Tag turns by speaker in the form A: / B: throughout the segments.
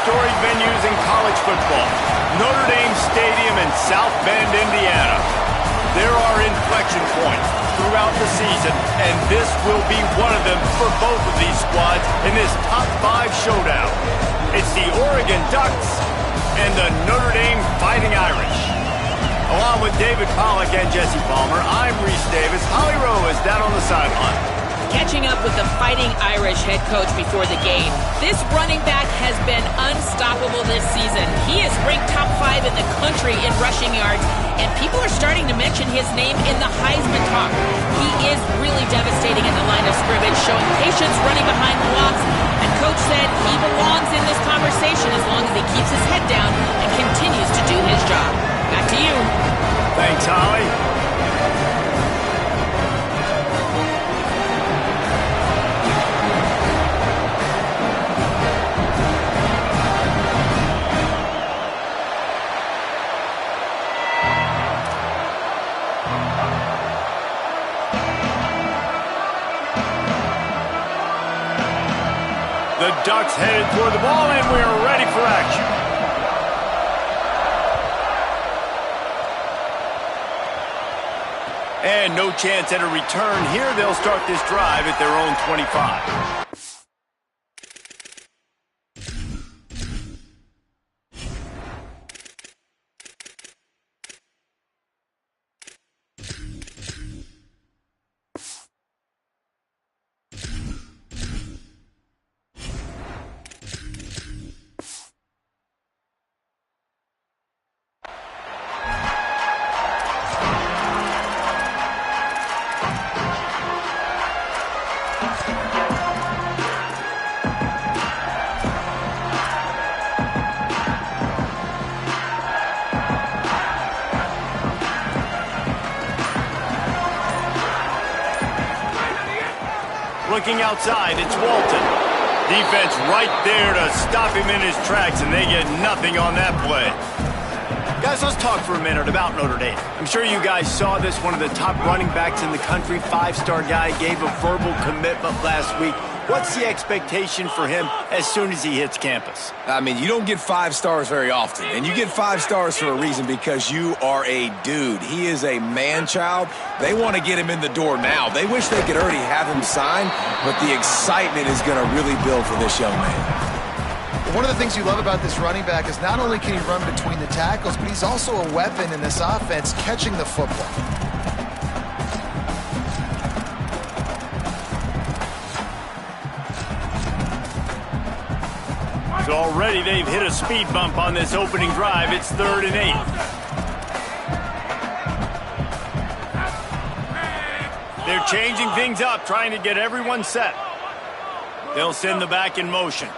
A: storied venues in college football, Notre Dame Stadium in South Bend, Indiana. There are inflection points throughout the season, and this will be one of them for both of these squads in this top 5 showdown. It's the Oregon Ducks and the Notre Dame Fighting Irish. Along with David Pollack and Jesse Palmer, I'm Reese Davis. Holly Rowe is down on the sideline.
B: Catching up with the Fighting Irish head coach before the game. This running back has been unstoppable this season. He is ranked top 5 in the country in rushing yards, and people are starting to mention his name in the Heisman talk. He is really devastating in the line of scrimmage, showing patience running behind blocks, and coach said he belongs in this conversation as long as he keeps his head down and continues to do his job. Back to you.
A: Thanks, Holly. The Ducks headed toward the ball, and we are ready for action. And no chance at a return here. They'll start this drive at their own 25. Looking outside, it's Walton. Defense right there to stop him in his tracks, and they get nothing on that play. Guys, let's talk for a minute about Notre Dame. I'm sure you guys saw this. One of the top running backs in the country, 5-star guy, gave a verbal commitment last week. What's the expectation for him as soon as he hits campus?
C: I mean, you don't get 5 stars very often, and you get 5 stars for a reason, because you are a dude. He is a man-child. They want to get him in the door now. They wish they could already have him signed, but the excitement is going to really build for this young man.
D: One of the things you love about this running back is not only can he run between the tackles, but he's also a weapon in this offense, catching the football.
A: So already they've hit a speed bump on this opening drive. It's 3rd and 8. They're changing things up, trying to get everyone set. They'll send the back in motion.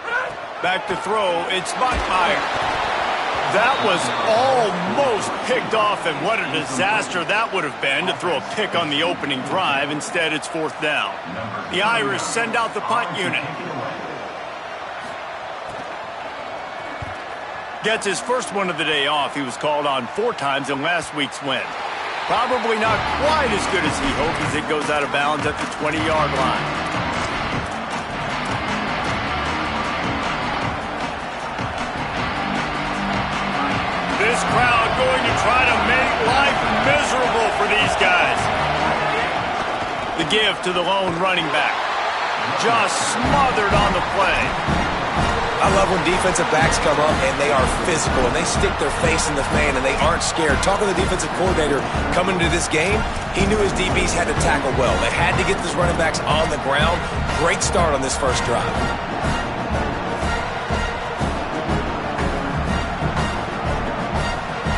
A: Back to throw, it's Bachmeier. That was almost picked off, and what a disaster that would have been to throw a pick on the opening drive. Instead, it's 4th down. The Irish send out the punt unit. Gets his first one of the day off. He was called on 4 times in last week's win. Probably not quite as good as he hoped as it goes out of bounds at the 20-yard line. This crowd going to try to make life miserable for these guys. The give to the lone running back. Just smothered on the play.
C: I love when defensive backs come up and they are physical and they stick their face in the fan and they aren't scared. Talking to the defensive coordinator coming into this game, he knew his DBs had to tackle well. They had to get these running backs on the ground. Great start on this first drive.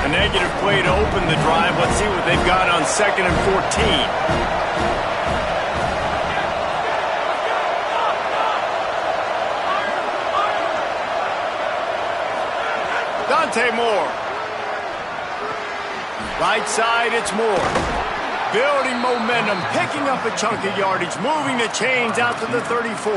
A: A negative play to open the drive. Let's see what they've got on 2nd and 14. Dante Moore. Right side, it's Moore. Building momentum, picking up a chunk of yardage, moving the chains out to the 34.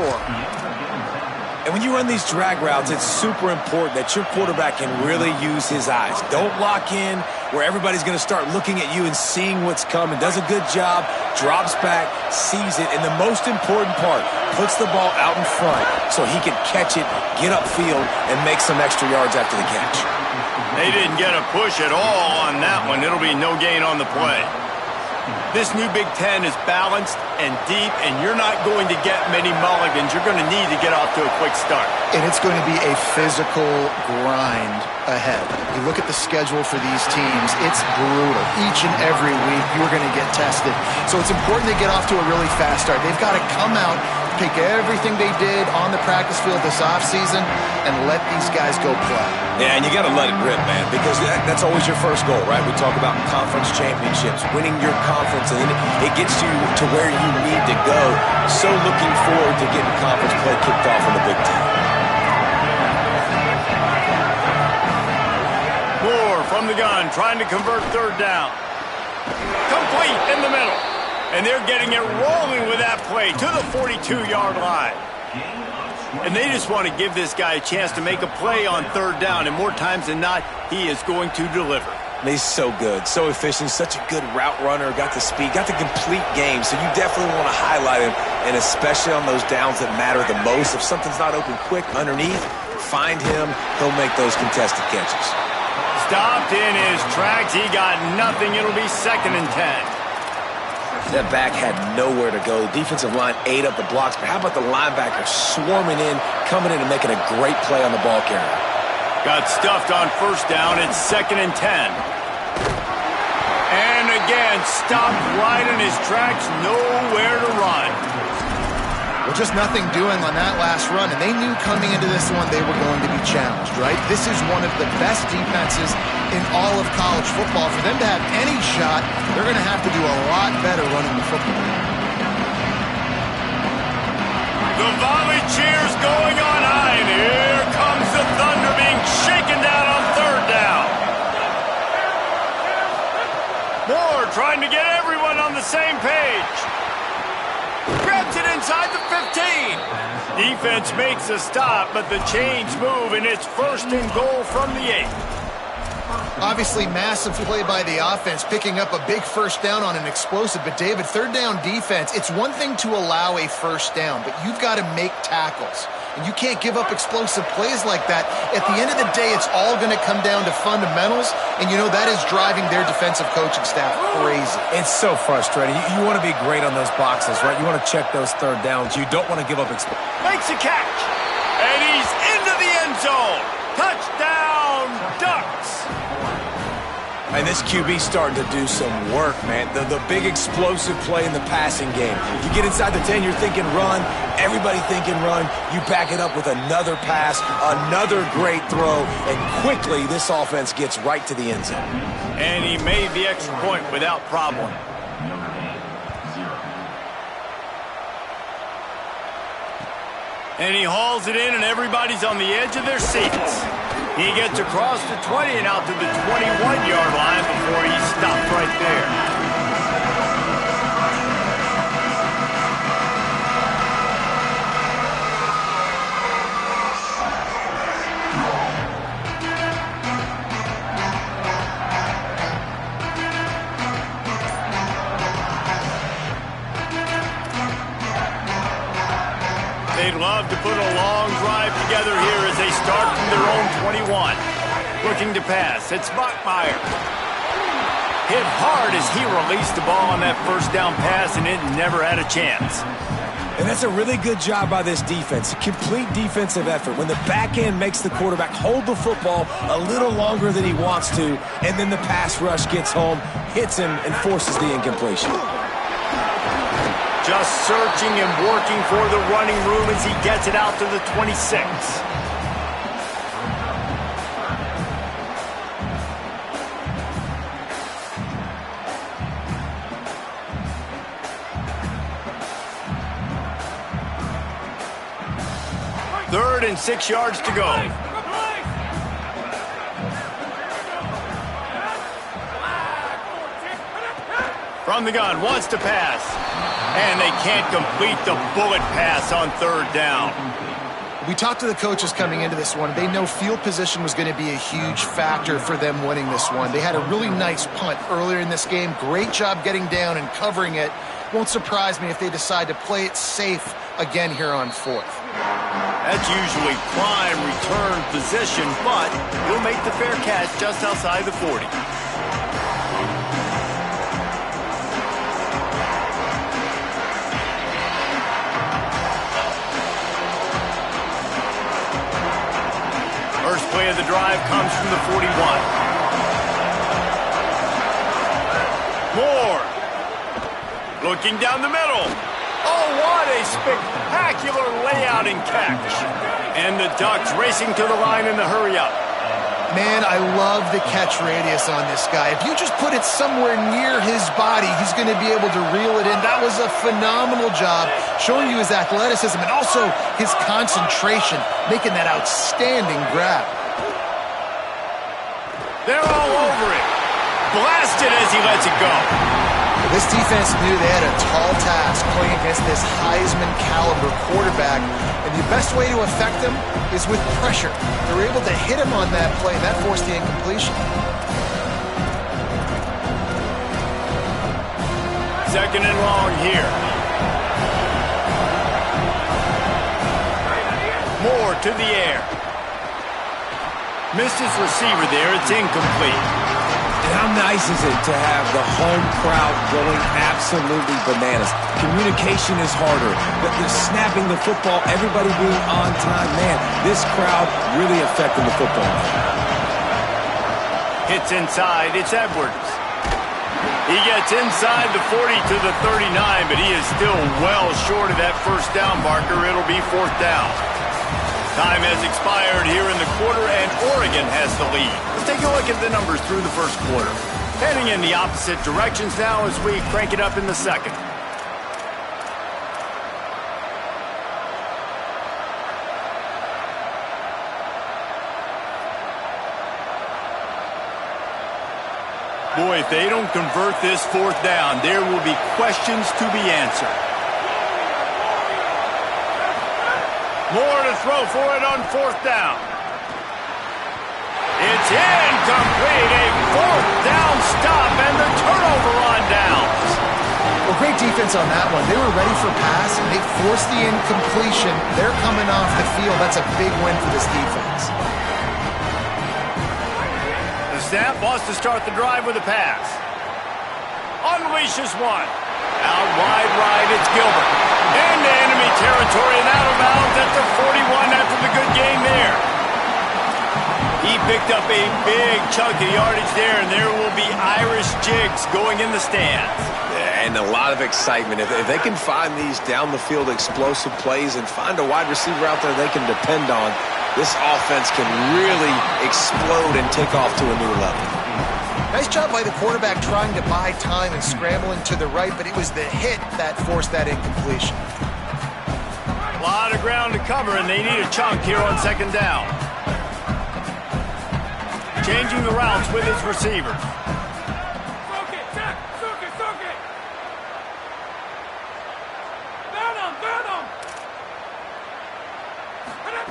C: And when you run these drag routes, it's super important that your quarterback can really use his eyes. Don't lock in where everybody's going to start looking at you and seeing what's coming. Does a good job, drops back, sees it, and the most important part, puts the ball out in front so he can catch it, get upfield, and make some extra yards after the catch.
A: They didn't get a push at all on that one. It'll be no gain on the play. This new Big Ten is balanced and deep, and you're not going to get many mulligans. You're going to need to get off to a quick start.
D: And it's going to be a physical grind ahead. You look at the schedule for these teams, it's brutal. Each and every week, you're going to get tested. So it's important to get off to a really fast start. They've got to come out, take everything they did on the practice field this offseason, and let these guys go play.
C: Yeah, and you got to let it rip, man, because that's always your first goal, right? We talk about conference championships, winning your conference, and then it gets you to where you need to go. So looking forward to getting conference play kicked off in the Big Ten.
A: Moore from the gun, trying to convert third down. Complete in the middle. And they're getting it rolling with that play to the 42-yard line. And they just want to give this guy a chance to make a play on third down. And more times than not, he is going to deliver.
C: He's so good, so efficient, such a good route runner, got the speed, got the complete game. So you definitely want to highlight him, and especially on those downs that matter the most. If something's not open quick underneath, find him. He'll make those contested catches.
A: Stopped in his tracks. He got nothing. It'll be 2nd and 10.
C: That back had nowhere to go. The defensive line ate up the blocks, but how about the linebacker swarming in, coming in and making a great play on the ball carrier?
A: Got stuffed on first down. It's 2nd and 10. And again, stopped right in his tracks. Nowhere to run.
D: Well, just nothing doing on that last run, and they knew coming into this one they were going to be challenged, right? This is one of the best defenses in all of college football. For them to have any shot, they're going to have to do a lot better running the football.
A: The volley cheers going on high, and here comes the Thunder being shaken down on third down. Moore trying to get everyone on the same page. Grabs it inside the 15. Defense makes a stop, but the chains move, and it's 1st and goal from the 8.
D: Obviously, massive play by the offense, picking up a big first down on an explosive. But, David, third down defense, it's one thing to allow a first down, but you've got to make tackles. And you can't give up explosive plays like that. At the end of the day, it's all going to come down to fundamentals, and you know that is driving their defensive coaching staff crazy.
C: It's so frustrating. You want to be great on those boxes, right? You want to check those third downs. You don't want to give up
A: Makes a catch, and he's into the end zone. Touchdown, Ducks.
C: And this QB's starting to do some work, man. The big explosive play in the passing game. You get inside the 10, you're thinking run. Everybody thinking run. You back it up with another pass, another great throw, and quickly this offense gets right to the end zone.
A: And he made the extra point without problem. And he hauls it in, and everybody's on the edge of their seats. He gets across the 20 and out to the 21-yard line before he stopped right there. They'd love to put a long drive together here as they start from their own 21. Looking to pass. It's Bachmeier. Hit hard as he released the ball on that first down pass, and it never had a chance.
C: And that's a really good job by this defense. A complete defensive effort. When the back end makes the quarterback hold the football a little longer than he wants to, and then the pass rush gets home, hits him, and forces the incompletion.
A: Just searching and working for the running room as he gets it out to the 26. Third and 6 yards to go. From the gun, wants to pass. And they can't complete the bullet pass on third down.
D: We talked to the coaches coming into this one. They know field position was going to be a huge factor for them winning this one. They had a really nice punt earlier in this game. Great job getting down and covering it. Won't surprise me if they decide to play it safe again here on fourth.
A: That's usually prime return position, but he'll make the fair catch just outside the 40. First play of the drive comes from the 41. Moore. Looking down the middle. Oh, what a spectacular layout and catch. And the Ducks racing to the line in the hurry-up.
D: Man, I love the catch radius on this guy. If you just put it somewhere near his body, he's going to be able to reel it in. That was a phenomenal job, showing you his athleticism and also his concentration, making that outstanding grab.
A: They're all over it. Blasted as he lets it go.
D: This defense knew they had a tall task playing against this Heisman-caliber quarterback, and the best way to affect him is with pressure. They were able to hit him on that play, and that forced the incompletion.
A: Second and long here. Moore to the air. Missed his receiver there. It's incomplete.
C: And how nice is it to have the home crowd going absolutely bananas? Communication is harder. The snapping the football, everybody being on time. Man, this crowd really affecting the football.
A: Hits inside. It's Edwards. He gets inside the 40 to the 39, but he is still well short of that first down marker. It'll be fourth down. Time has expired here in the quarter, and Oregon has the lead. Let's take a look at the numbers through the first quarter. Heading in the opposite directions now as we crank it up in the second. Boy, if they don't convert this fourth down, there will be questions to be answered. Moore to throw for it on fourth down. It's incomplete. A fourth down stop and the turnover on downs.
D: Well, great defense on that one. They were ready for pass, and they forced the incompletion. They're coming off the field. That's a big win for this defense.
A: The snap wants to start the drive with a pass. Unleashes one. Out wide right, it's Gilbert. Into enemy territory and out of bounds at the 41 after the good gain there. He picked up a big chunk of yardage there, and there will be Irish jigs going in the stands.
C: And a lot of excitement. If they can find these down-the-field explosive plays and find a wide receiver out there they can depend on, this offense can really explode and take off to a new level.
D: Nice job by the quarterback trying to buy time and scrambling to the right, but it was the hit that forced that incompletion.
A: A lot of ground to cover, and they need a chunk here on second down. Changing the routes with his receiver.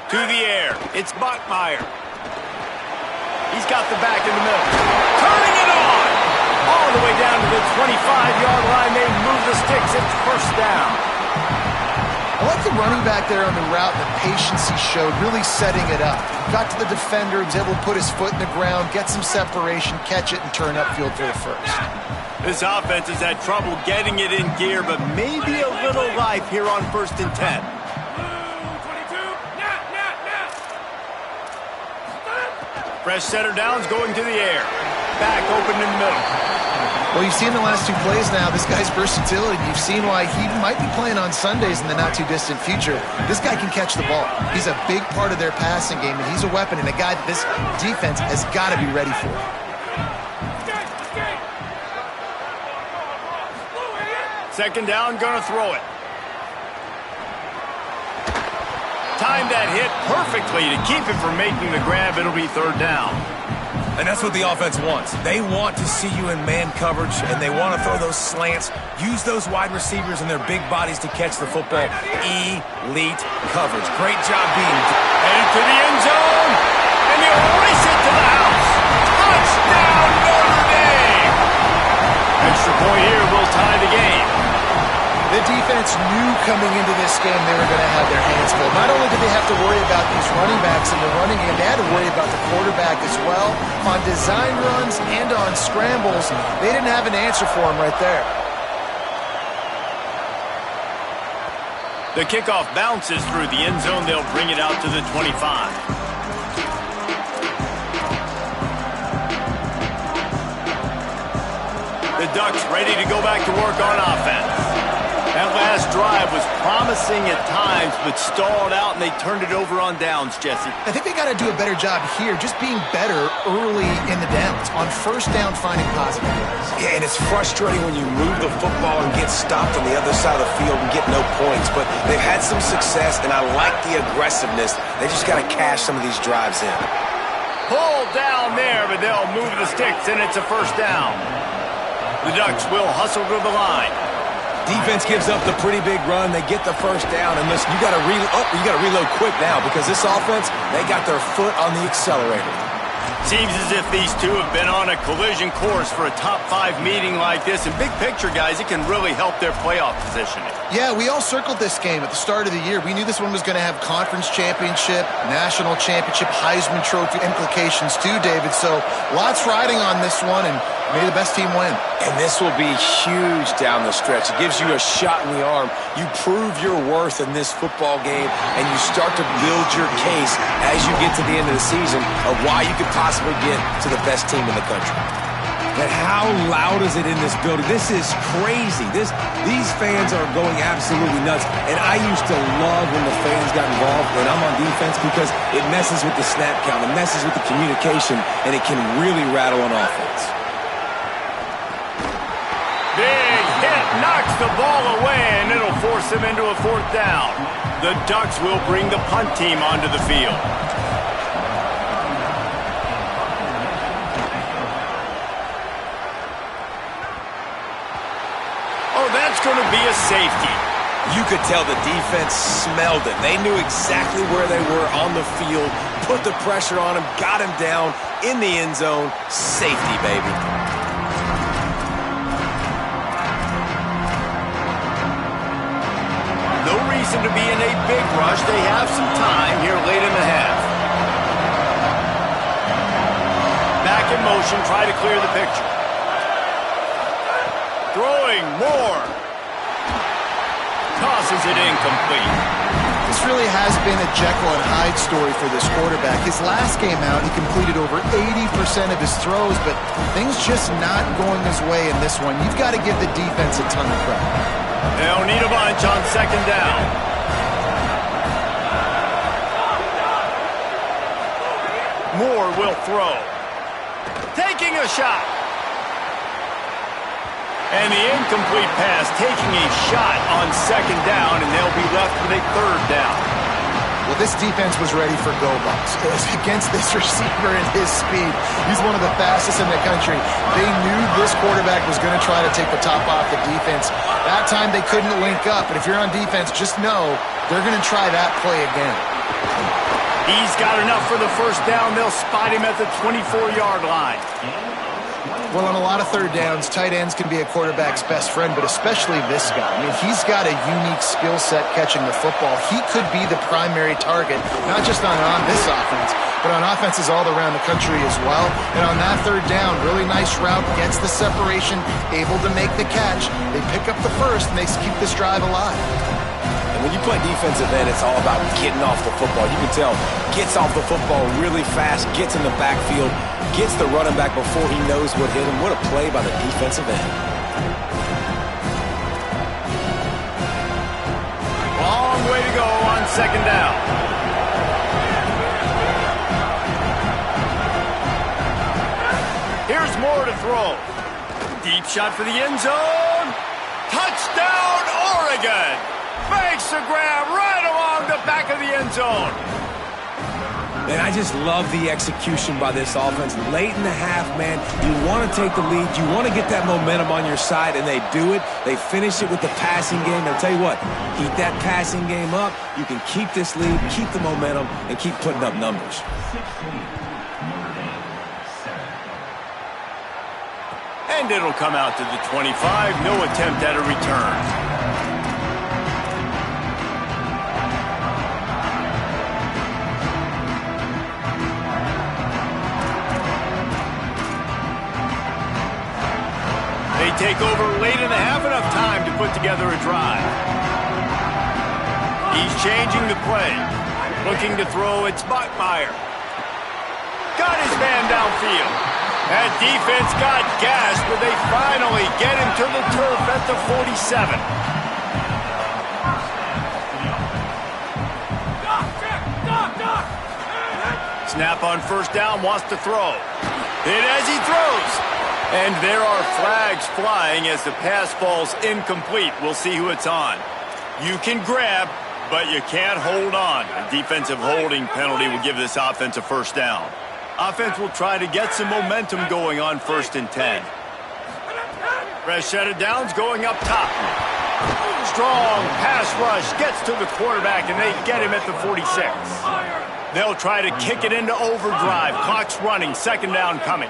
A: To the air, it's Bachmeier. He's got the back in the middle. Turning it on! All the way down to the 25-yard line. They move the sticks. It's first down.
D: I like the running back there on the route and the patience he showed, really setting it up. Got to the defender, was able to put his foot in the ground, get some separation, catch it, and turn upfield for the first.
A: This offense has had trouble getting it in gear, but maybe a little life here on 1st and 10. Fresh setter downs going to the air. Back open in the middle.
D: Well, you've seen the last two plays now. This guy's versatility. You've seen why he might be playing on Sundays in the not-too-distant future. This guy can catch the ball. He's a big part of their passing game, and he's a weapon and a guy that this defense has got to be ready for.
A: Second down, gonna throw it. Timed that hit perfectly to keep it from making the grab. It'll be third down.
C: And that's what the offense wants. They want to see you in man coverage, and they want to throw those slants, use those wide receivers and their big bodies to catch the football. Elite coverage. Great job being
A: headed to the end zone, and he'll race it to the house. Touchdown, Notre Dame! Extra point here will tie the game.
D: The defense knew coming into this game they were going to have their hands full. Not only did they have to worry about these running backs in the running game, they had to worry about the quarterback as well. On design runs and on scrambles, they didn't have an answer for him right there.
A: The kickoff bounces through the end zone. They'll bring it out to the 25. The Ducks ready to go back to work on offense. That last drive was promising at times, but stalled out, and they turned it over on downs, Jesse.
D: I think they got to do a better job here, just being better early in the downs, on first down finding positive plays.
C: Yeah, and it's frustrating when you move the football and get stopped on the other side of the field and get no points, but they've had some success, and I like the aggressiveness. They just got to cash some of these drives in.
A: Pull down there, but they'll move the sticks, and it's a first down. The Ducks will hustle to the line.
C: Defense gives up the pretty big run. They get the first down, and listen, you got to reload quick now because this offense, they got their foot on the accelerator.
A: Seems as if these two have been on a collision course for a top-5 meeting like this. And big picture, guys, it can really help their playoff positioning.
D: Yeah, we all circled this game at the start of the year. We knew this one was going to have conference championship, national championship, Heisman Trophy implications too, David. So lots riding on this one, and may the best team win.
C: And this will be huge down the stretch. It gives you a shot in the arm. You prove your worth in this football game, and you start to build your case as you get to the end of the season of why you could possibly get to the best team in the country. And how loud is it in this building? This is crazy. These fans are going absolutely nuts. And I used to love when the fans got involved when I'm on defense because it messes with the snap count, it messes with the communication, and it can really rattle an offense.
A: Big hit knocks the ball away, and it'll force him into a fourth down. The Ducks will bring the punt team onto the field. Oh, that's going to be a safety.
C: You could tell the defense smelled it. They knew exactly where they were on the field, put the pressure on him, got him down in the end zone. Safety, baby.
A: No reason to be in a big rush. They have some time here late in the half. Back in motion, try to clear the picture. Throwing more. Tosses it incomplete.
D: This really has been a Jekyll and Hyde story for this quarterback. His last game out, he completed over 80% of his throws, but things just not going his way in this one. You've got to give the defense a ton of credit.
A: They'll need a bunch on second down. Moore will throw. Taking a shot. And the incomplete pass, taking a shot on second down, and they'll be left with a third down.
D: Well, this defense was ready for go-bucks. Against this receiver and his speed, he's one of the fastest in the country. They knew this quarterback was going to try to take the top off the defense. That time they couldn't link up, but if you're on defense, just know they're going to try that play again.
A: He's got enough for the first down. They'll spot him at the 24-yard line.
D: Well, on a lot of third downs, tight ends can be a quarterback's best friend, but especially this guy. I mean, he's got a unique skill set catching the football. He could be the primary target, not just on this offense, but on offenses all around the country as well. And on that third down, really nice route, gets the separation, able to make the catch. They pick up the first, and they keep this drive alive.
C: And when you play defensive end, it's all about getting off the football. You can tell, gets off the football really fast, gets in the backfield, gets the running back before he knows what hit him. What a play by the defensive end.
A: Long way to go on second down. Here's Moore to throw. Deep shot for the end zone. Touchdown, Oregon! Makes the grab right along the back of the end zone.
C: Man, I just love the execution by this offense. Late in the half, man, you want to take the lead. You want to get that momentum on your side, and they do it. They finish it with the passing game. I'll tell you what, keep that passing game up. You can keep this lead, keep the momentum, and keep putting up numbers.
A: And it'll come out to the 25. No attempt at a return. They take over late in the half, enough time to put together a drive. He's changing the play. Looking to throw, it's Bachmeier. Got his man downfield. That defense got gassed, but they finally get him to the turf at the 47. Snap on first down, wants to throw. Hit as he throws. And there are flags flying as the pass falls incomplete. We'll see who it's on. You can grab, but you can't hold on. A defensive holding penalty will give this offense a first down. Offense will try to get some momentum going on 1st and 10. Rashad Downs going up top. Strong pass rush gets to the quarterback, and they get him at the 46. They'll try to kick it into overdrive. Clock's running. 2nd down coming.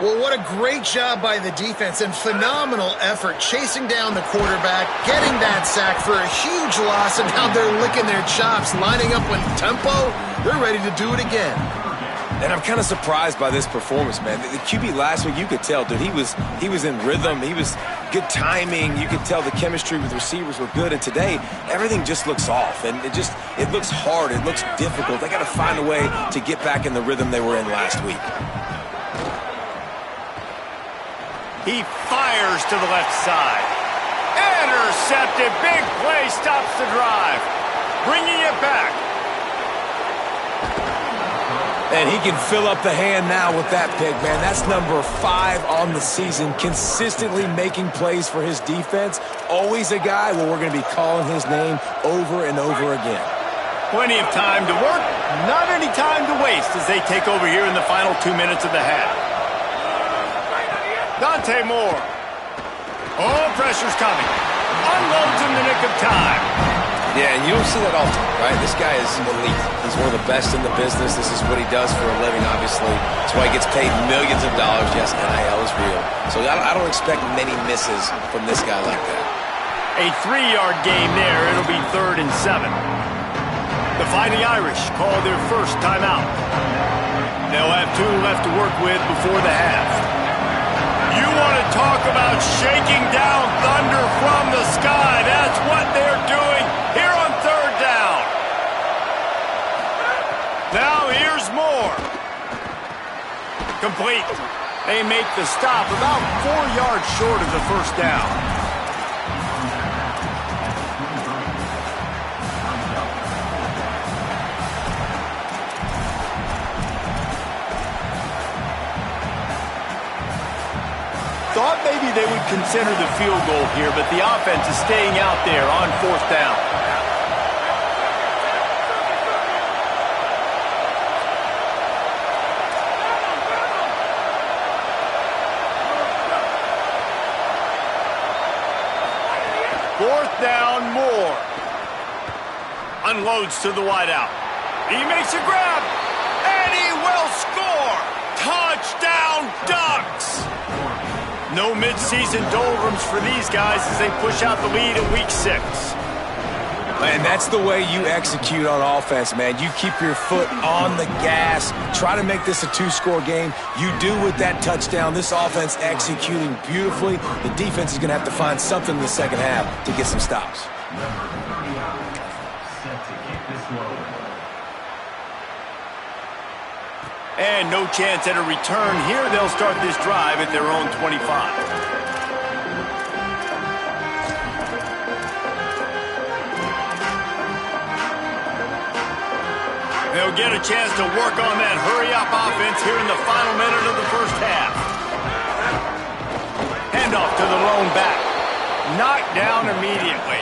D: Well, what a great job by the defense and phenomenal effort chasing down the quarterback, getting that sack for a huge loss, and now they're licking their chops, lining up with tempo. They're ready to do it again.
C: And I'm kind of surprised by this performance, man. The QB last week, you could tell, dude, he was in rhythm. He was good timing. You could tell the chemistry with receivers were good. And today, everything just looks off. And it looks hard. It looks difficult. They got to find a way to get back in the rhythm they were in last week.
A: He fires to the left side. Intercepted. Big play stops the drive. Bringing it back.
C: And he can fill up the hand now with that pick, man. That's number 5 on the season. Consistently making plays for his defense. Always a guy where we're going to be calling his name over and over again.
A: Plenty of time to work. Not any time to waste as they take over here in the final 2 minutes of the half. Dante Moore. Oh, pressure's coming. Unloads in the nick of time.
C: Yeah, and you don't see that often, right? This guy is elite. He's one of the best in the business. This is what he does for a living, obviously. That's why he gets paid millions of dollars. Yes, NIL is real. So I don't expect many misses from this guy like that.
A: A 3-yard gain there. It'll be 3rd and 7. The Fighting Irish call their first timeout. They'll have 2 left to work with before the half. You want to talk about shaking down thunder from the sky. That's what they're doing here on 3rd down. Now here's Moore. Complete. They make the stop about 4 yards short of the first down. Thought maybe they would consider the field goal here, but the offense is staying out there on 4th down. Fourth down, Moore. Unloads to the wideout. He makes a grab, and he will score. Touchdown, Ducks! No midseason doldrums for these guys as they push out the lead in Week 6.
C: And that's the way you execute on offense, man. You keep your foot on the gas. Try to make this a 2-score game. You do with that touchdown. This offense executing beautifully. The defense is going to have to find something in the second half to get some stops.
A: And no chance at a return here. They'll start this drive at their own 25. They'll get a chance to work on that hurry-up offense here in the final minute of the first half. Handoff to the lone back. Knocked down immediately.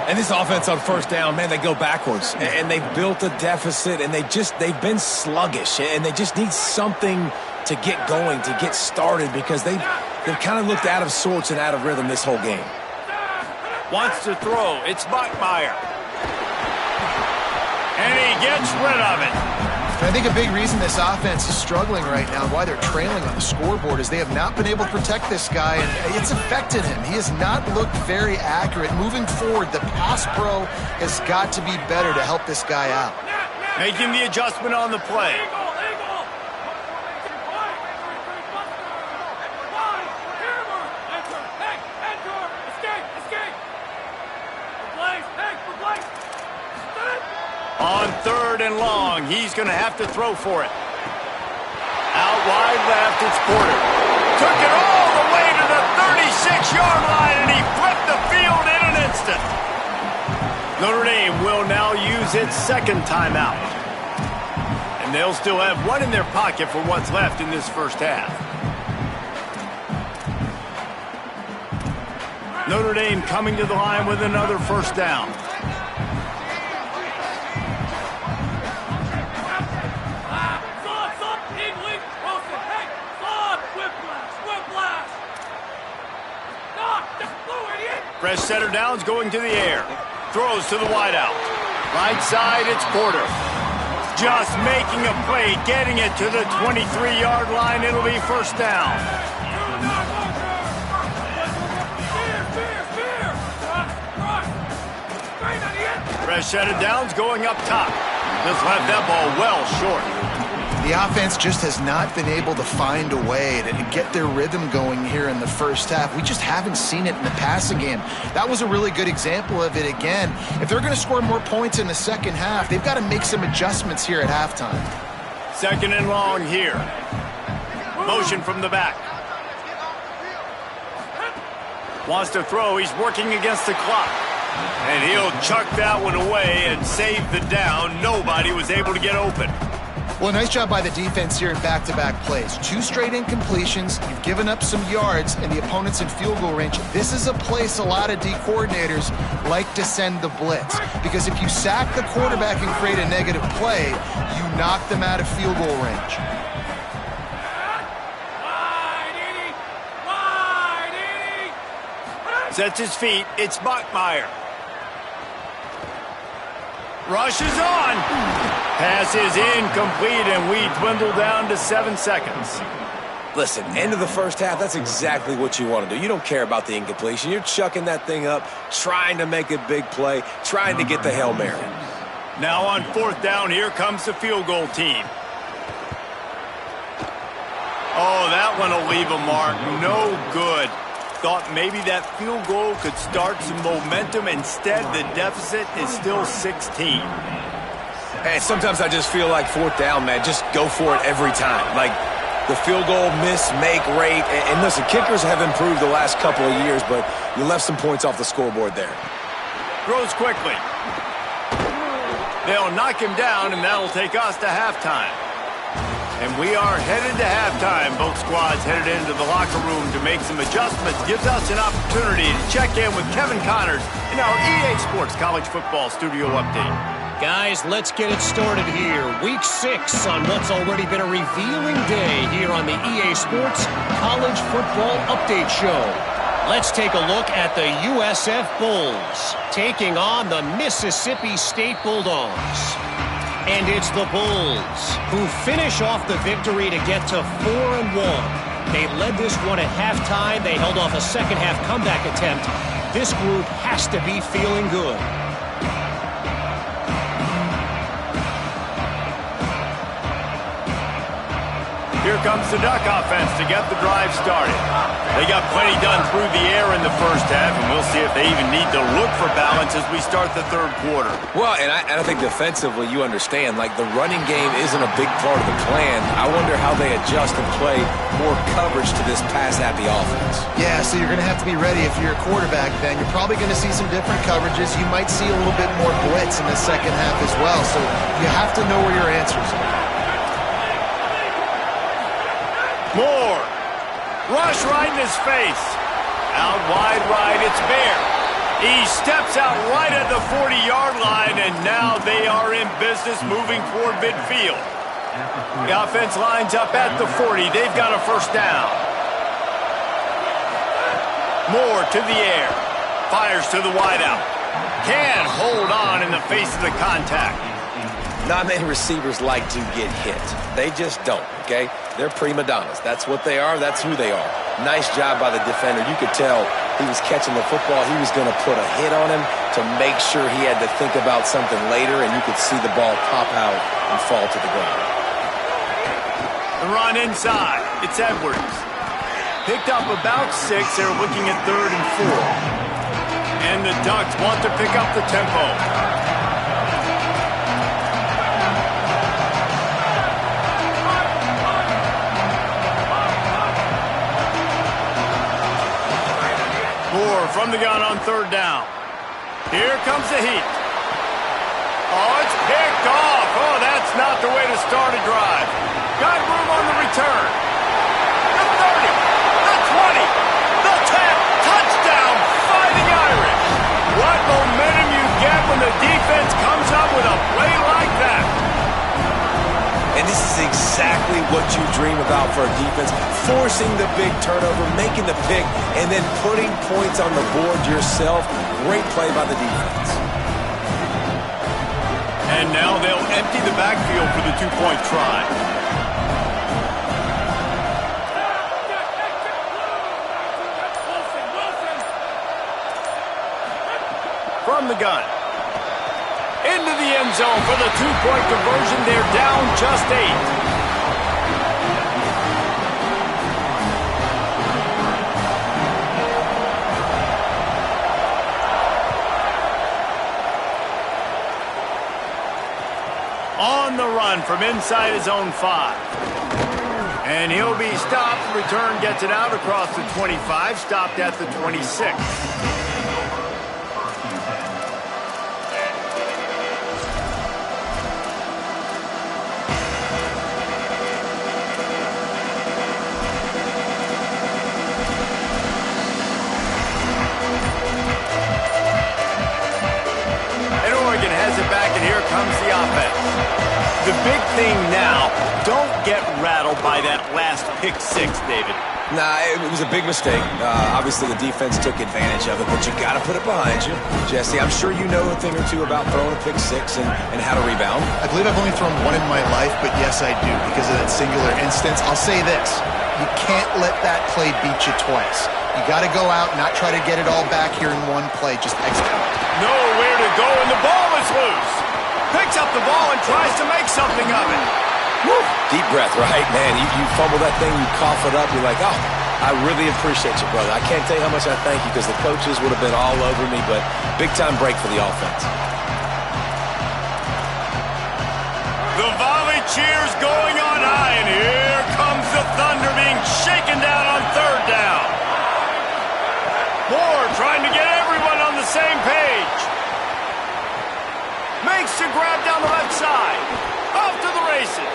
C: And this offense on first down, man, they go backwards. And they've built a deficit, and they've been sluggish. And they just need something to get going, to get started, because they've kind of looked out of sorts and out of rhythm this whole game.
A: Wants to throw. It's Bachmeier. And he gets rid of it.
D: I think a big reason this offense is struggling right now and why they're trailing on the scoreboard is they have not been able to protect this guy, and it's affected him. He has not looked very accurate. Moving forward, the pass pro has got to be better to help this guy out.
A: Making the adjustment on the play. On third and long, he's going to have to throw for it. Out wide left, it's Porter. Took it all the way to the 36-yard line, and he flipped the field in an instant. Notre Dame will now use its second timeout. And they'll still have one in their pocket for what's left in this first half. Notre Dame coming to the line with another first down. Fresh setter downs going to the air. Throws to the wideout. Right side, it's Porter. Just making a play, getting it to the 23-yard line. It'll be first down. Fresh set of downs going up top. Just left that ball well short.
D: The offense just has not been able to find a way to get their rhythm going here in the first half. We just haven't seen it in the passing game. That was a really good example of it again. If they're going to score more points in the second half, they've got to make some adjustments here at halftime.
A: Second and long here. Motion from the back. Wants to throw. He's working against the clock. And he'll chuck that one away and save the down. Nobody was able to get open.
D: Well, nice job by the defense here in back-to-back plays. 2 straight incompletions. You've given up some yards, and the opponent's in field goal range. This is a place a lot of D coordinators like to send the blitz, because if you sack the quarterback and create a negative play, you knock them out of field goal range.
A: Sets his feet. It's Bachmeier. Rushes on. Pass is incomplete, and we dwindle down to 7 seconds.
C: Listen, end of the first half, that's exactly what you want to do. You don't care about the incompletion. You're chucking that thing up, trying to make a big play, trying to get the Hail Mary.
A: Now on fourth down, here comes the field goal team. Oh, that one will leave a mark. No good. Thought maybe that field goal could start some momentum. Instead, the deficit is still 16.
C: Hey, sometimes I just feel like fourth down, man. Just go for it every time. Like the field goal miss-make rate. And listen, kickers have improved the last couple of years, but you left some points off the scoreboard there.
A: Throws quickly. They'll knock him down, and that'll take us to halftime. And we are headed to halftime. Both squads headed into the locker room to make some adjustments. Gives us an opportunity to check in with Kevin Connors in our EA Sports College Football Studio Update.
E: Guys, let's get it started here. Week 6 on what's already been a revealing day here on the EA Sports College Football Update Show. Let's take a look at the USF Bulls taking on the Mississippi State Bulldogs. And it's the Bulls who finish off the victory to get to 4-1. They led this one at halftime. They held off a second-half comeback attempt. This group has to be feeling good.
A: Here comes the Duck offense to get the drive started. They got plenty done through the air in the first half, and we'll see if they even need to look for balance as we start the third quarter.
C: Well, and I think defensively you understand, like the running game isn't a big part of the plan. I wonder how they adjust and play more coverage to this pass-happy offense.
D: Yeah, so you're going to have to be ready if you're a quarterback then. You're probably going to see some different coverages. You might see a little bit more blitz in the second half as well, so you have to know where your answers are.
A: Moore. Rush right in his face. Out wide right, it's Bear. He steps out right at the 40-yard line, and now they are in business moving toward midfield. The offense lines up at the 40. They've got a first down. Moore to the air. Fires to the wideout. Can't hold on in the face of the contact.
C: Not many receivers like to get hit. They just don't, okay? They're prima donnas. That's what they are. That's who they are. Nice job by the defender. You could tell he was catching the football. He was going to put a hit on him to make sure he had to think about something later, and you could see the ball pop out and fall to the ground.
A: The run inside. It's Edwards. Picked up about 6. They're looking at 3rd and 4. And the Ducks want to pick up the tempo. Moore from the gun on 3rd down. Here comes the heat. Oh, it's picked off. Oh, that's not the way to start a drive. Got room on the return. The 30, the 20, the 10, touchdown, Fighting Irish. What momentum you get when the defense comes up with a play like that.
C: And this is exactly what you dream about for a defense. Forcing the big turnover, making the pick, and then putting points on the board yourself. Great play by the defense.
A: And now they'll empty the backfield for the 2-point try. From the gun. Into the end zone for the 2-point conversion. They're down just 8. On the run from inside his own 5. And he'll be stopped. Return gets it out across the 25. Stopped at the 26. Comes the offense. The big thing now, don't get rattled by that last pick 6, David.
C: Nah, it was a big mistake. Obviously, the defense took advantage of it, but you got to put it behind you. Jesse, I'm sure you know a thing or two about throwing a pick 6 and how to rebound.
D: I believe I've only thrown one in my life, but yes, I do. Because of that singular instance, I'll say this. You can't let that play beat you twice. You got to go out and not try to get it all back here in one play. Just execute.
A: Nowhere to go, and the ball is loose. Picks up the ball and tries to make something of it.
C: Woo. Deep breath, right? Man, you fumble that thing, you cough it up, you're like, oh, I really appreciate you, brother. I can't tell you how much I thank you because the coaches would have been all over me, but big-time break for the offense.
A: The volley cheers going on high, and here comes the Thunder being shaken down on 3rd down. Moore trying to get everyone on the same page. Makes the grab down the left side. Off to the races.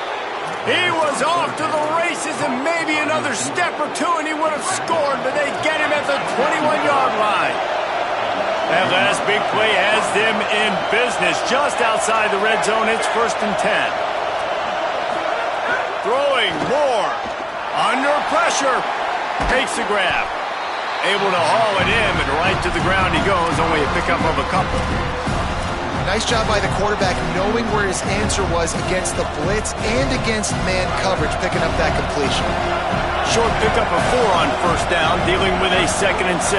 A: He was off to the races and maybe another step or two and he would have scored, but they get him at the 21-yard line. That last big play has them in business just outside the red zone. It's 1st and 10. Throwing Moore. Under pressure. Takes the grab. Able to haul it in, but right to the ground he goes. Only a pickup of a couple.
D: Nice job by the quarterback knowing where his answer was against the blitz and against man coverage, picking up that completion.
A: Short pickup of 4 on 1st down, dealing with a 2nd and 6.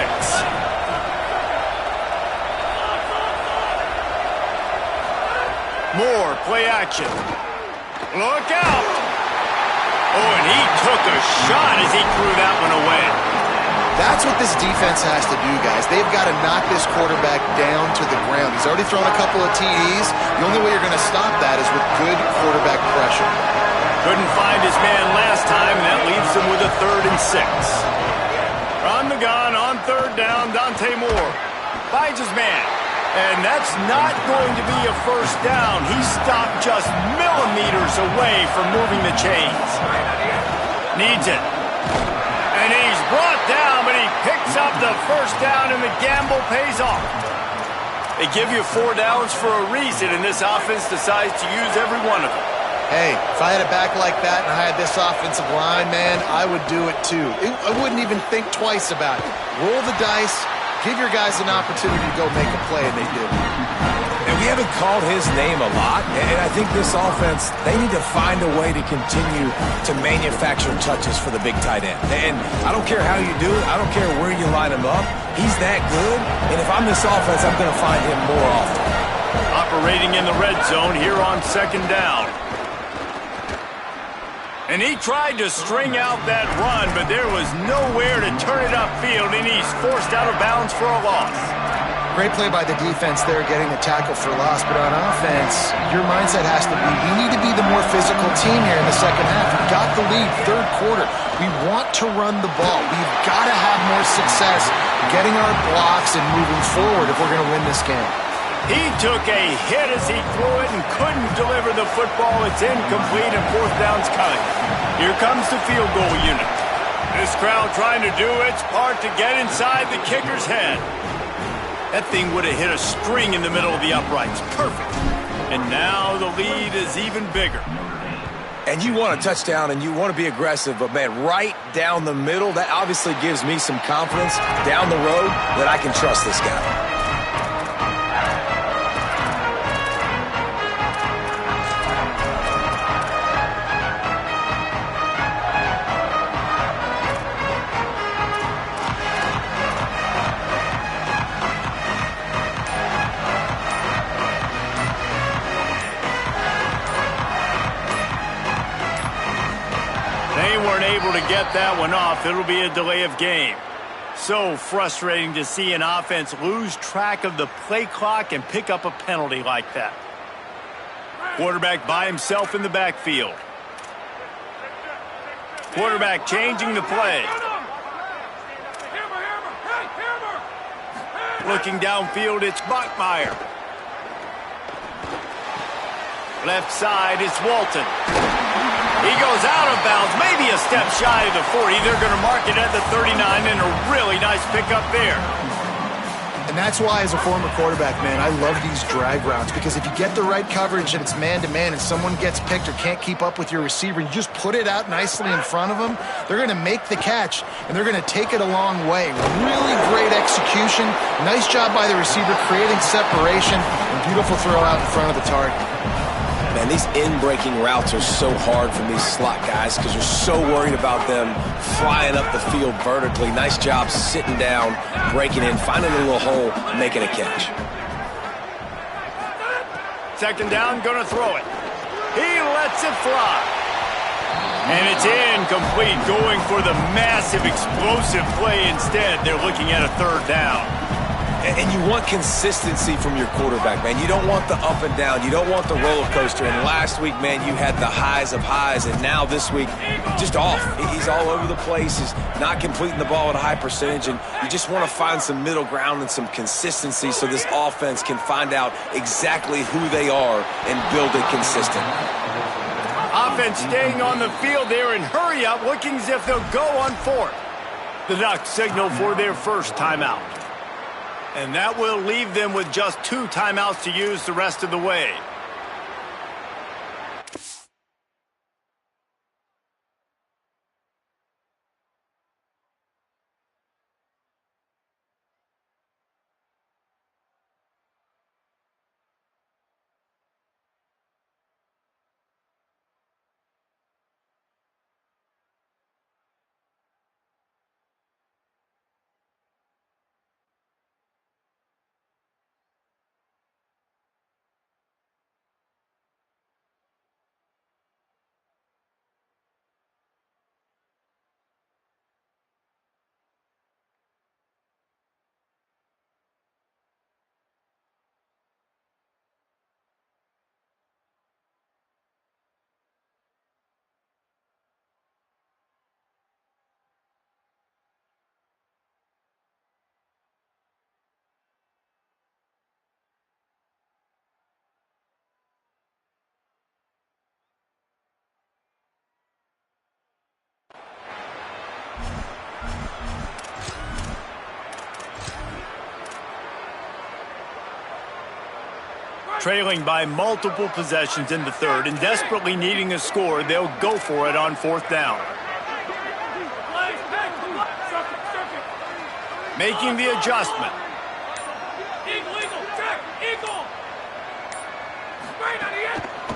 A: Moore, play action. Look out! Oh, and he took a shot as he threw that one away.
D: That's what this defense has to do, guys. They've got to knock this quarterback down to the ground. He's already thrown a couple of TDs. The only way you're going to stop that is with good quarterback pressure.
A: Couldn't find his man last time, and that leaves him with a 3rd and 6. On the gun, on 3rd down, Dante Moore finds his man. And that's not going to be a first down. He stopped just millimeters away from moving the chains. Needs it. And he's brought down, but he picks up the first down, and the gamble pays off. They give you 4 downs for a reason, and this offense decides to use every one of them.
D: Hey, if I had a back like that and I had this offensive line, man, I would do it too. I wouldn't even think twice about it. Roll the dice, give your guys an opportunity to go make a play, and they do.
C: And we haven't called his name a lot, and I think this offense, they need to find a way to continue to manufacture touches for the big tight end. And I don't care how you do it. I don't care where you line him up. He's that good, and if I'm this offense, I'm going to find him more often.
A: Operating in the red zone here on 2nd down. And he tried to string out that run, but there was nowhere to turn it upfield, and he's forced out of bounds for a loss.
D: Great play by the defense there, getting the tackle for loss. But on offense, your mindset has to be, we need to be the more physical team here in the second half. We've got the lead, 3rd quarter. We want to run the ball. We've got to have more success getting our blocks and moving forward if we're going to win this game.
A: He took a hit as he threw it and couldn't deliver the football. It's incomplete, and 4th down's coming. Here comes the field goal unit. This crowd trying to do its part to get inside the kicker's head. That thing would have hit a string in the middle of the uprights. Perfect. And now the lead is even bigger.
C: And you want a touchdown and you want to be aggressive, but, man, right down the middle, that obviously gives me some confidence down the road that I can trust this guy.
A: They weren't able to get that one off. It'll be a delay of game. So frustrating to see an offense lose track of the play clock and pick up a penalty like that. Quarterback by himself in the backfield. Quarterback changing the play. Looking downfield, it's Bachmeier. Left side, it's Walton. He goes out of bounds, maybe a step shy of the 40. They're going to mark it at the 39, and a really nice pickup there.
D: And that's why, as a former quarterback, man, I love these drag routes, because if you get the right coverage and it's man-to-man and someone gets picked or can't keep up with your receiver, you just put it out nicely in front of them, they're going to make the catch, and they're going to take it a long way. Really great execution. Nice job by the receiver creating separation, and beautiful throw out in front of the target.
C: Man, these in-breaking routes are so hard for these slot guys because you're so worried about them flying up the field vertically. Nice job sitting down, breaking in, finding a little hole, making a catch.
A: 2nd down, going to throw it. He lets it fly. And it's incomplete, going for the massive explosive play instead. They're looking at a 3rd down.
C: And you want consistency from your quarterback, man. You don't want the up and down. You don't want the roller coaster. And last week, man, you had the highs of highs. And now this week, just off. He's all over the place. He's not completing the ball at a high percentage. And you just want to find some middle ground and some consistency so this offense can find out exactly who they are and build it consistent.
A: Offense staying on the field there and hurry up, looking as if they'll go on 4th. The Ducks signal for their first timeout. And that will leave them with just 2 timeouts to use the rest of the way. Trailing by multiple possessions in the third and desperately needing a score, they'll go for it on fourth down. Making the adjustment.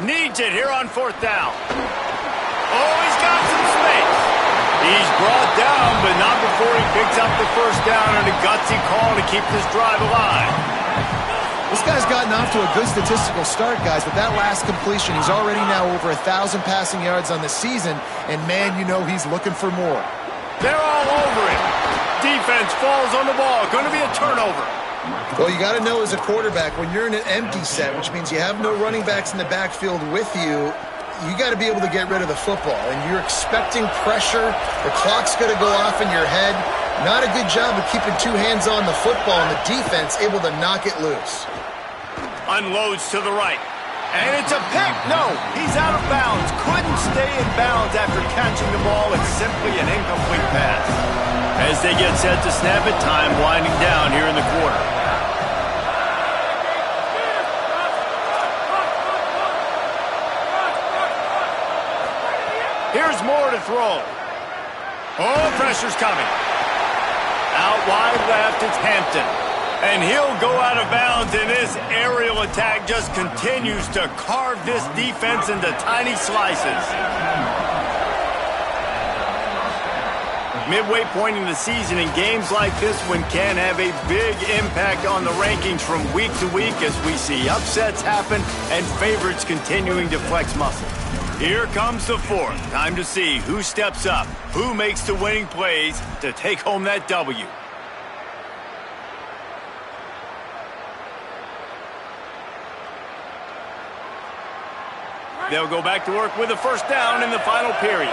A: Needs it here on fourth down. Oh, he's got some space. He's brought down, but not before he picks up the first down and a gutsy call to keep this drive alive.
D: This guy's gotten off to a good statistical start, guys. With that last completion, he's already now over 1,000 passing yards on the season, and man, you know he's looking for more.
A: They're all over it. Defense falls on the ball. Going to be a turnover.
D: Well, you got to know as a quarterback, when you're in an empty set, which means you have no running backs in the backfield with you, you got to be able to get rid of the football. And you're expecting pressure. The clock's going to go off in your head. Not a good job of keeping two hands on the football, and the defense able to knock it loose.
A: Unloads to the right. And it's a pick. No, he's out of bounds. Couldn't stay in bounds after catching the ball. It's simply an incomplete pass. As they get set to snap it, time winding down here in the quarter. Here's more to throw. Oh, pressure's coming. Out wide left, it's Hampton. And he'll go out of bounds, and this aerial attack just continues to carve this defense into tiny slices. Midway point in the season, and games like this one can have a big impact on the rankings from week to week as we see upsets happen and favorites continuing to flex muscle. Here comes the fourth. Time to see who steps up, who makes the winning plays to take home that W. They'll go back to work with a first down in the final period.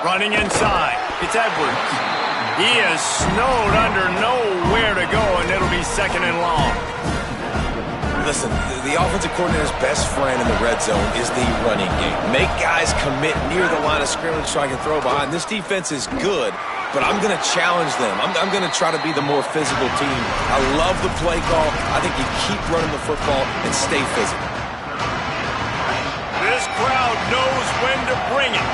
A: Running inside, it's Edwards. He is snowed under, nowhere to go, and it'll be second and long.
C: Listen, the offensive coordinator's best friend in the red zone is the running game. Make guys commit near the line of scrimmage so I can throw behind. This defense is good, but I'm going to challenge them. I'm going to try to be the more physical team. I love the play call. I think you keep running the football and stay physical.
A: This crowd knows when to bring it.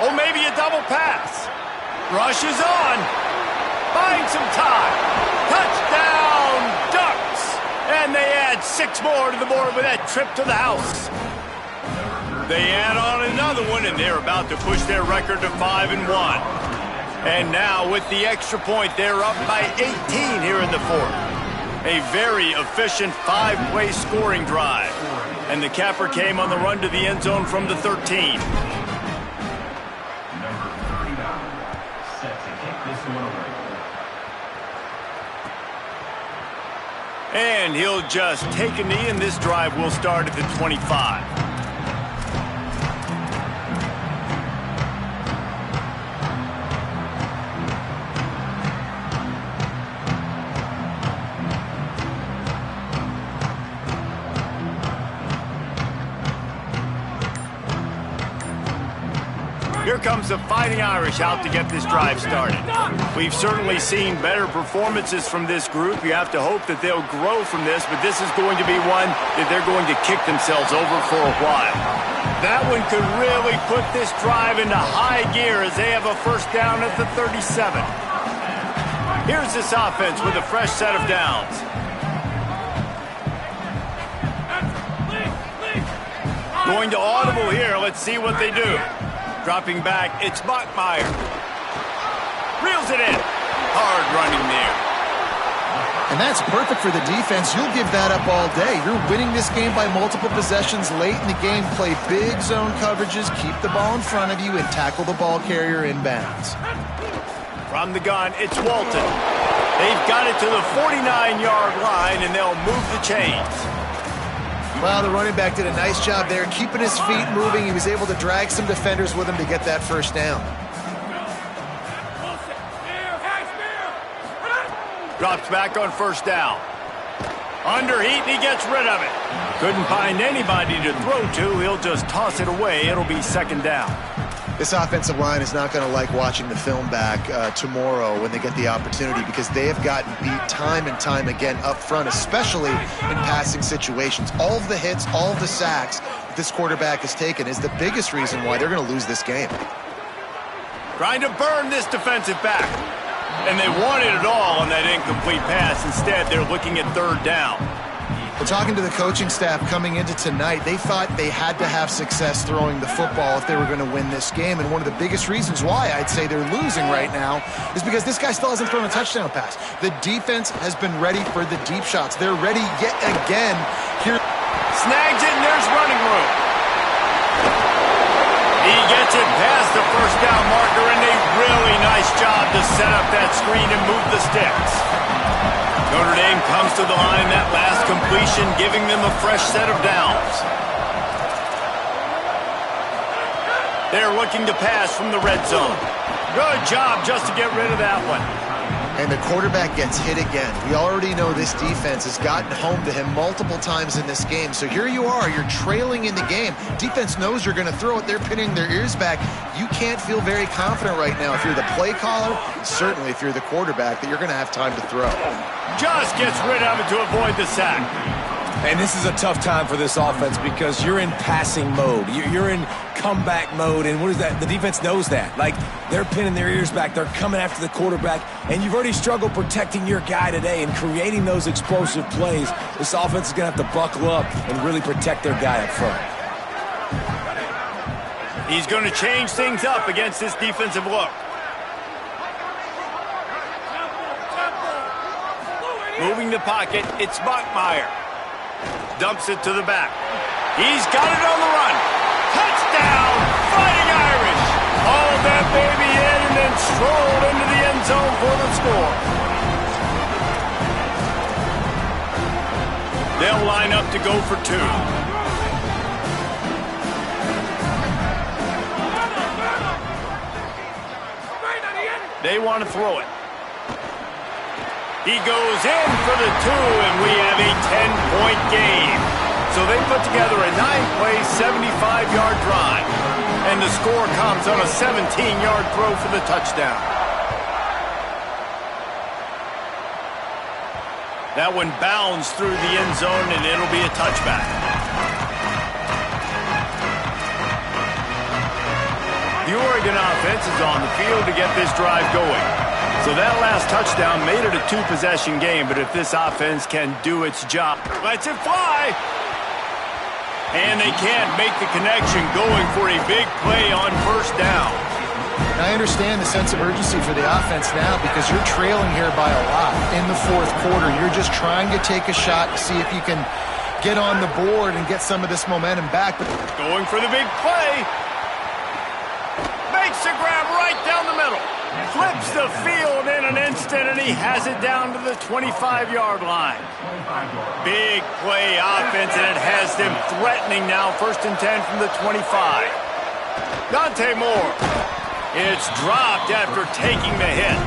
A: Oh, maybe a double pass. Rush is on. Buying some time. Touchdown, Ducks. And they add 6 more to the board with that trip to the house. They add on another one, and they're about to push their record to 5-1. And now, with the extra point, they're up by 18 here in the fourth. A very efficient 5-play scoring drive. And the capper came on the run to the end zone from the 13. And he'll just take a knee, and this drive will start at the 25. Here comes the Fighting Irish out to get this drive started. We've certainly seen better performances from this group. You have to hope that they'll grow from this, but this is going to be one that they're going to kick themselves over for a while. That one could really put this drive into high gear as they have a first down at the 37. Here's this offense with a fresh set of downs. Going to audible here. Let's see what they do. Dropping back, it's Bachmeier. Reels it in. Hard running there.
D: And that's perfect for the defense. You'll give that up all day. You're winning this game by multiple possessions late in the game. Play big zone coverages, keep the ball in front of you, and tackle the ball carrier inbounds.
A: From the gun, it's Walton. They've got it to the 49-yard line, and they'll move the chains.
D: Well, the running back did a nice job there, keeping his feet moving. He was able to drag some defenders with him to get that first down.
A: Drops back on first down. Under heat, and he gets rid of it. Couldn't find anybody to throw to. He'll just toss it away. It'll be second down.
D: This offensive line is not going to like watching the film back tomorrow when they get the opportunity, because they have gotten beat time and time again up front, especially in passing situations. All of the hits, all of the sacks that this quarterback has taken is the biggest reason why they're going to lose this game.
A: Trying to burn this defensive back. And they wanted it all on that incomplete pass. Instead, they're looking at third down.
D: We're talking to the coaching staff coming into tonight. They thought they had to have success throwing the football if they were going to win this game. And one of the biggest reasons why I'd say they're losing right now is because this guy still hasn't thrown a touchdown pass. The defense has been ready for the deep shots. They're ready yet again. Here,
A: snags it, and there's running room. He gets it past the first down marker, and a really nice job to set up that screen and move the sticks. Notre Dame comes to the line, that last completion giving them a fresh set of downs. They're looking to pass from the red zone. Good job just to get rid of that one.
D: And the quarterback gets hit again. We already know this defense has gotten home to him multiple times in this game. So here you are, you're trailing in the game. Defense knows you're going to throw it. They're pinning their ears back. You can't feel very confident right now if you're the play caller, certainly if you're the quarterback, that you're going to have time to throw.
A: Just gets rid of it to avoid the sack.
C: And this is a tough time for this offense because you're in passing mode. You're in comeback mode, and what is that? The defense knows that. Like, they're pinning their ears back. They're coming after the quarterback, and you've already struggled protecting your guy today and creating those explosive plays. This offense is going to have to buckle up and really protect their guy up front.
A: He's going to change things up against this defensive look. Moving the pocket, it's Bachmeier. Dumps it to the back. He's got it on the run. Touchdown, Fighting Irish. Hauled that baby in and then strolled into the end zone for the score. They'll line up to go for two. They want to throw it. He goes in for the two, and we have a 10-point game. So they put together a 9-play, 75-yard drive. And the score comes on a 17-yard throw for the touchdown. That one bounds through the end zone, and it'll be a touchback. The Oregon offense is on the field to get this drive going. So that last touchdown made it a two-possession game, but if this offense can do its job, lets it fly. And they can't make the connection going for a big play on first down.
D: I understand the sense of urgency for the offense now because you're trailing here by a lot in the fourth quarter. You're just trying to take a shot to see if you can get on the board and get some of this momentum back. But
A: going for the big play. Makes the grab right down the middle. Flips the field in an instant, and he has it down to the 25-yard line. Big play offense, and it has them threatening now. 1st and 10 from the 25. Dante Moore. It's dropped after taking the hit.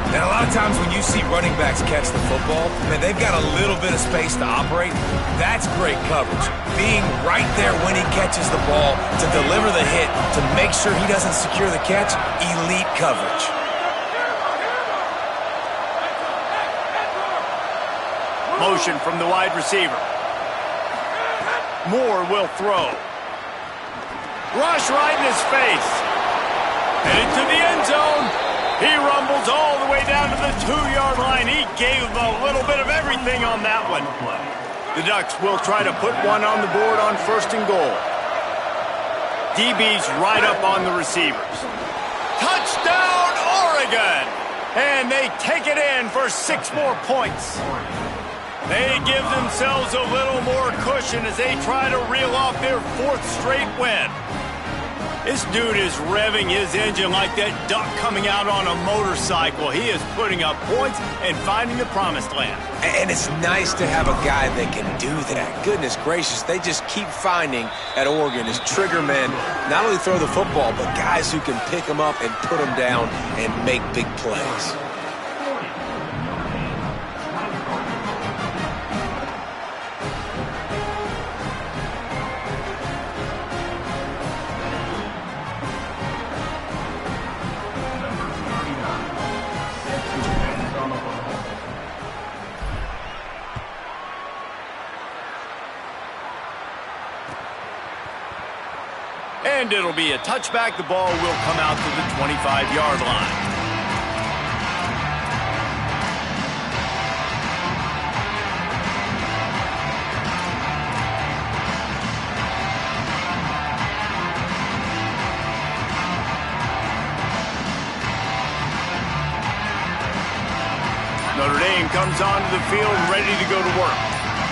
C: And a lot of times when you see running backs catch the football, man, they've got a little bit of space to operate. That's great coverage. Being right there when he catches the ball to deliver the hit, to make sure he doesn't secure the catch, elite coverage.
A: Motion from the wide receiver. Moore will throw. Rush right in his face. Headed to the end zone. He rumbles all the way down to the 2-yard line. He gave a little bit of everything on that one. The Ducks will try to put one on the board on 1st and goal. DB's right up on the receivers. Touchdown, Oregon! And they take it in for 6 more points. They give themselves a little more cushion as they try to reel off their 4th straight win. This dude is revving his engine like that duck coming out on a motorcycle. He is putting up points and finding the promised land.
C: And it's nice to have a guy that can do that. Goodness gracious, they just keep finding at Oregon is trigger men, not only throw the football, but guys who can pick them up and put them down and make big plays.
A: And it'll be a touchback. The ball will come out to the 25-yard line. Notre Dame comes onto the field ready to go to work.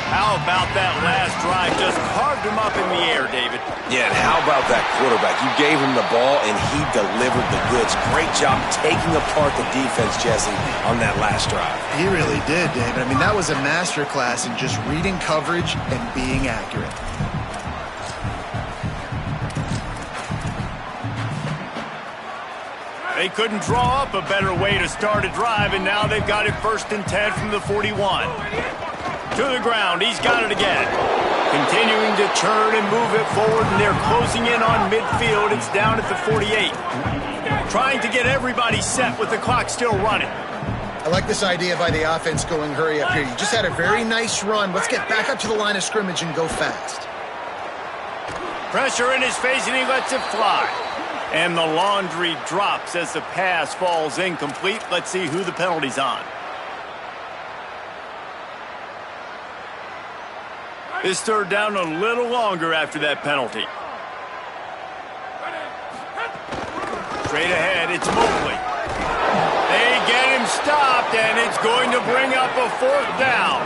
A: How about that last drive? Just carved him up in the air, David.
C: Yeah, and how about that quarterback? You gave him the ball, and he delivered the goods. Great job taking apart the defense, Jesse, on that last drive.
D: He really did, David. I mean, that was a masterclass in just reading coverage and being accurate.
A: They couldn't draw up a better way to start a drive, and now they've got it 1st and 10 from the 41. To the ground, he's got it again. Continuing to turn and move it forward, and they're closing in on midfield. It's down at the 48. Trying to get everybody set with the clock still running.
D: I like this idea by the offense going hurry up here. You just had a very nice run. Let's get back up to the line of scrimmage and go fast.
A: Pressure in his face, and he lets it fly. And the laundry drops as the pass falls incomplete. Let's see who the penalty's on. This 3rd down a little longer after that penalty. Straight ahead, it's Mobley. They get him stopped, and it's going to bring up a 4th down.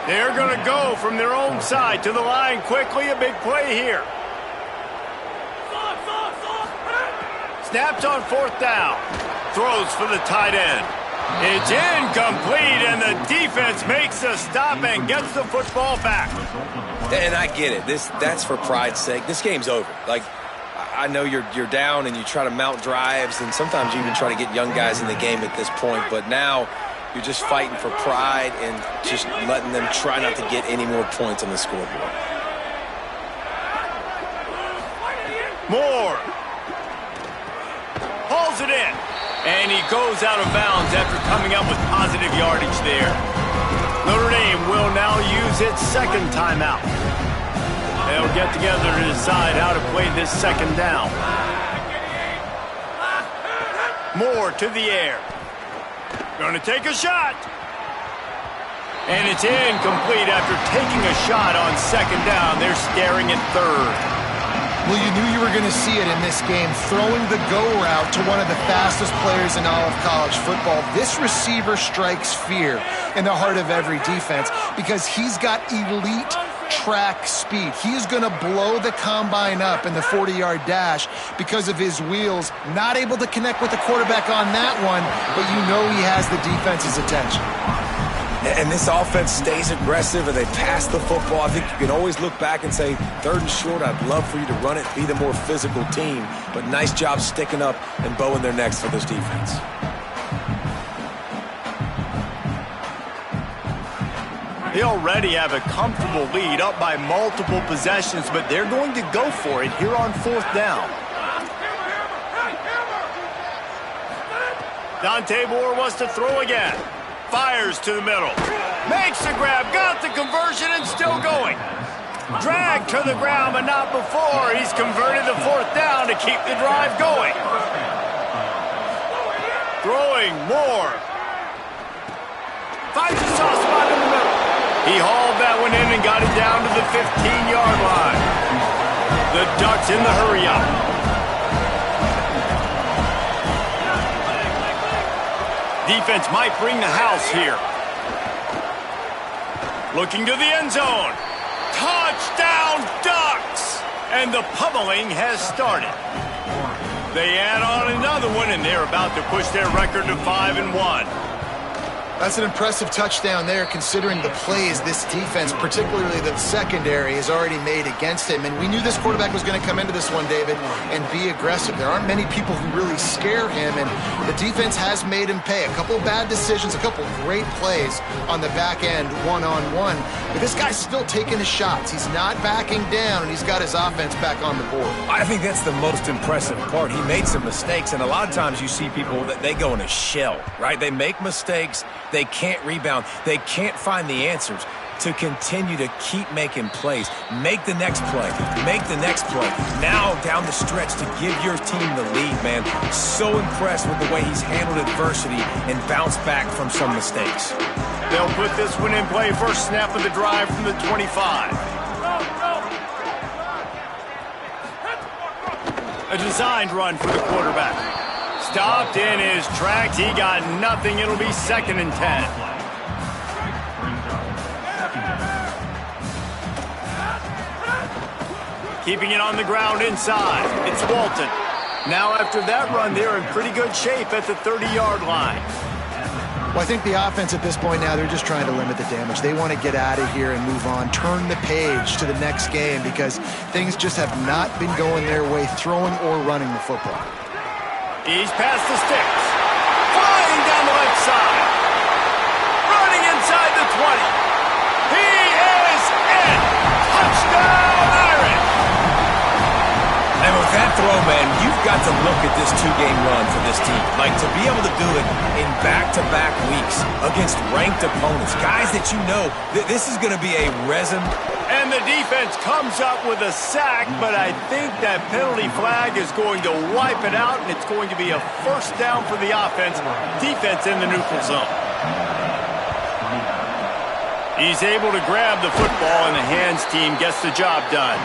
A: They're going to go from their own side to the line quickly. A big play here. Snaps on 4th down. Throws for the tight end. It's incomplete, and the defense makes a stop and gets the football back.
C: And I get it. That's for pride's sake. This game's over. Like, I know you're down and you try to mount drives, and sometimes you even try to get young guys in the game at this point. But now you're just fighting for pride and just letting them try not to get any more points on the scoreboard.
A: Moore hauls it in, and he goes out of bounds after coming up with positive yardage there. Notre Dame will now use its 2nd timeout. They'll get together to decide how to play this 2nd down. Moore to the air. Gonna take a shot. And it's incomplete after taking a shot on 2nd down. They're staring at 3rd.
D: Well, you knew you were going to see it in this game, throwing the go route to one of the fastest players in all of college football. This receiver strikes fear in the heart of every defense because he's got elite track speed. He is going to blow the combine up in the 40-yard dash because of his wheels. Not able to connect with the quarterback on that one, but you know he has the defense's attention.
C: And this offense stays aggressive, and they pass the football. I think you can always look back and say, 3rd and short, I'd love for you to run it, be the more physical team. But nice job sticking up and bowing their necks for this defense.
A: They already have a comfortable lead, up by multiple possessions, but they're going to go for it here on 4th down. Dante Moore wants to throw again. Fires to the middle. Makes the grab, got the conversion, and still going. Dragged to the ground, but not before. He's converted the 4th down to keep the drive going. Throwing Moore. Finds a soft spot in the middle. He hauled that one in and got it down to the 15-yard line. The Ducks in the hurry-up. Defense might bring the house here. Looking to the end zone. Touchdown, Ducks! And the pummeling has started. They add on another one, and they're about to push their record to 5-1.
D: That's an impressive touchdown there, considering the plays this defense, particularly the secondary, has already made against him. And we knew this quarterback was going to come into this one, David, and be aggressive. There aren't many people who really scare him, and the defense has made him pay. A couple of bad decisions, a couple of great plays on the back end, one-on-one. But this guy's still taking his shots. He's not backing down, and he's got his offense back on the board.
C: I think that's the most impressive part. He made some mistakes, and a lot of times you see people that they go in a shell, right? They make mistakes. They can't rebound. They can't find the answers. to continue to keep making plays. Make the next play. Make the next play. Now down the stretch to give your team the lead, man. So impressed with the way he's handled adversity and bounced back from some mistakes.
A: They'll put this one in play. First snap of the drive from the 25. A designed run for the quarterback. Stopped in his tracks. He got nothing. It'll be 2nd and 10. Keeping it on the ground inside. It's Walton. Now after that run, they're in pretty good shape at the 30-yard line.
D: Well, I think the offense at this point now, they're just trying to limit the damage. They want to get out of here and move on, turn the page to the next game because things just have not been going their way, throwing or running the football.
A: He's past the sticks. Flying down the left side. Running inside the 20. He is in. Touchdown, Irish.
C: And with that throw, man, you've got to look at this 2-game run for this team. Like, to be able to do it in back-to-back weeks against ranked opponents, guys that you know, this is going to be a resume.
A: And the defense comes up with a sack, but I think that penalty flag is going to wipe it out, and it's going to be a first down for the offense. Defense in the neutral zone. He's able to grab the football, and the hands team gets the job done.